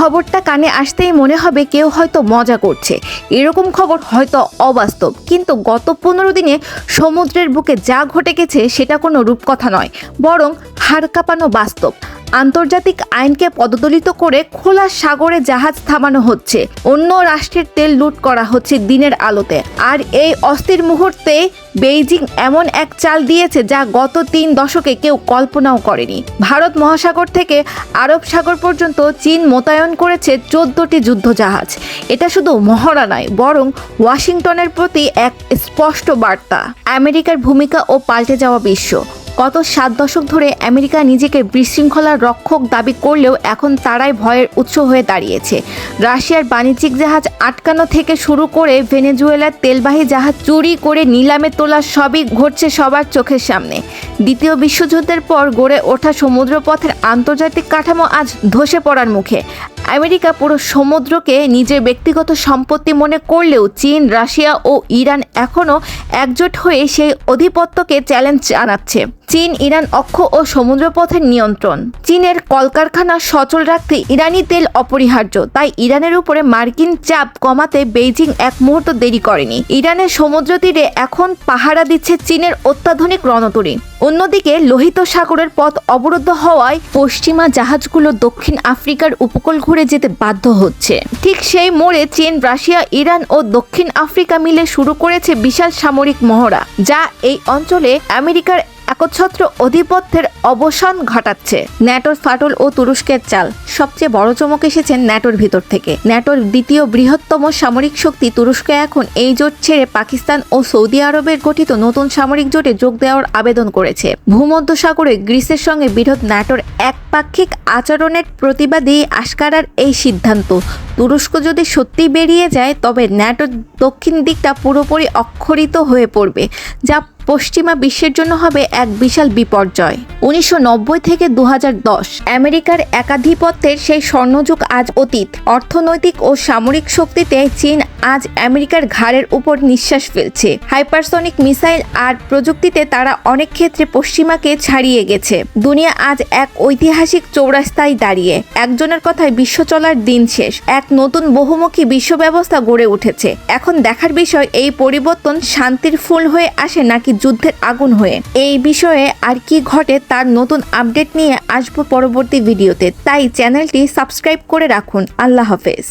খবরটা কানে আসতেই মনে হবে কেউ হয়তো মজা করছে, এরকম খবর হয়তো অবাস্তব, কিন্তু গত 15 দিনে সমুদ্রের বুকে যা ঘটে গেছে সেটা কোনো রূপকথা নয়, বরং হাড় কাঁপানো বাস্তব। আন্তর্জাতিক আইনকে পদদলিত করে খোলা সাগরে জাহাজ থামানো হচ্ছে, অন্য রাষ্ট্রের তেল লুট করা হচ্ছে দিনের আলোতে। আর এই অস্থির মুহূর্তে বেইজিং এমন এক চাল দিয়েছে যা গত 3 দশকে কেউ কল্পনাও করেনি। ভারত মহাসাগর থেকে আরব সাগর পর্যন্ত চীন মোতায়েন করেছে 14টি যুদ্ধজাহাজ। এটা শুধু মহড়া নয়, বরং ওয়াশিংটনের প্রতি এক স্পষ্ট বার্তা। আমেরিকার ভূমিকা ও পাল্টে যাওয়া বিশ্ব। গত 7 দশক ধরে আমেরিকা নিজেকে বিশৃঙ্খলার রক্ষক দাবি করলেও এখন তারাই ভয়ের উৎস হয়ে দাঁড়িয়েছে। রাশিয়ার বাণিজ্যিক জাহাজ আটকানো থেকে শুরু করে ভেনেজুয়েলার তেলবাহী জাহাজ চুরি করে নিলামে তোলা সবই ঘটছে সবার চোখের সামনে। দ্বিতীয় বিশ্বযুদ্ধের পর গড়ে ওঠা সমুদ্রপথের আন্তর্জাতিক কাঠামো আজ ধসে পড়ার মুখে। আমেরিকা পুরো সমুদ্রকে নিজের ব্যক্তিগত সম্পত্তি মনে করলেও চীন, রাশিয়া ও ইরান এখনও একজোট হয়ে সেই আধিপত্যকে চ্যালেঞ্জ জানাচ্ছে। চীন ইরান অক্ষ ও সমুদ্রপথের নিয়ন্ত্রণ। চীনের কলকারখানা সচল রাখতে ইরানি তেল অপরিহার্য, তাই ইরানের উপরে মার্কিন চাপ কমাতে বেইজিং এক মুহূর্ত দেরি করেনি। ইরানের সমুদ্র তীরে এখন পাহারা দিচ্ছে চীনের অত্যাধুনিক রণতরী। অন্যদিকে লোহিত সাগরের পথ অবরুদ্ধ হওয়ায় পশ্চিমা জাহাজগুলো দক্ষিণ আফ্রিকার উপকূল ঘুরে যেতে বাধ্য হচ্ছে। ঠিক সেই মোড়ে চীন, রাশিয়া, ইরান ও দক্ষিণ আফ্রিকা মিলে শুরু করেছে বিশাল সামরিক মহড়া, যা এই অঞ্চলে আমেরিকার একচ্ছত্র আধিপত্যের অবসান ঘটাচ্ছে। ন্যাটোর ফাটল ও তুরস্কের চাল। সবচেয়ে বড় চমক এসেছে ন্যাটোর ভিতর থেকে। ন্যাটোর দ্বিতীয় বৃহত্তম সামরিক শক্তি তুরস্ক এখন এই জোট ছেড়ে পাকিস্তান ও সৌদি আরবের গঠিত নতুন সামরিক জোটে যোগ দেওয়ার আবেদন করেছে। ভূমধ্যসাগরে গ্রিসের সঙ্গে বিরোধ ন্যাটোর একপাক্ষিক আচরণের প্রতিবাদী আশকারার এই সিদ্ধান্ত। তুরস্ক যদি সত্যি বেরিয়ে যায় তবে ন্যাটোর দক্ষিণ দিকটা পুরোপুরি অক্ষরিত হয়ে পড়বে, যা পশ্চিমা বিশ্বের জন্য হবে এক বিশাল বিপর্যয়। 1990 থেকে 2010 আমেরিকার একাধিপত্যের সেই স্বর্ণযুগ আজ অতীত। অর্থনৈতিক ও সামরিক শক্তিতে চীন আজ আমেরিকার ঘাড়ের উপর নিঃশ্বাস ফেলছে। হাইপারসনিক মিসাইল আর প্রযুক্তিতে তারা অনেক ক্ষেত্রে পশ্চিমাকে ছাড়িয়ে গেছে। দুনিয়া আজ এক ঐতিহাসিক চৌরাস্তায় দাঁড়িয়ে। একজনের কথায় বিশ্ব চলার দিন শেষ। এক নতুন বহুমুখী বিশ্ব ব্যবস্থা গড়ে উঠেছে। এখন দেখার বিষয় এই পরিবর্তন শান্তির ফুল হয়ে আসে নাকি যুদ্ধের আগুন হয়ে। এই বিষয়ে আর কি ঘটে তার নতুন আপডেট নিয়ে আসবো পরবর্তী ভিডিওতে, তাই চ্যানেলটি সাবস্ক্রাইব করে রাখুন। আল্লাহ হাফেজ।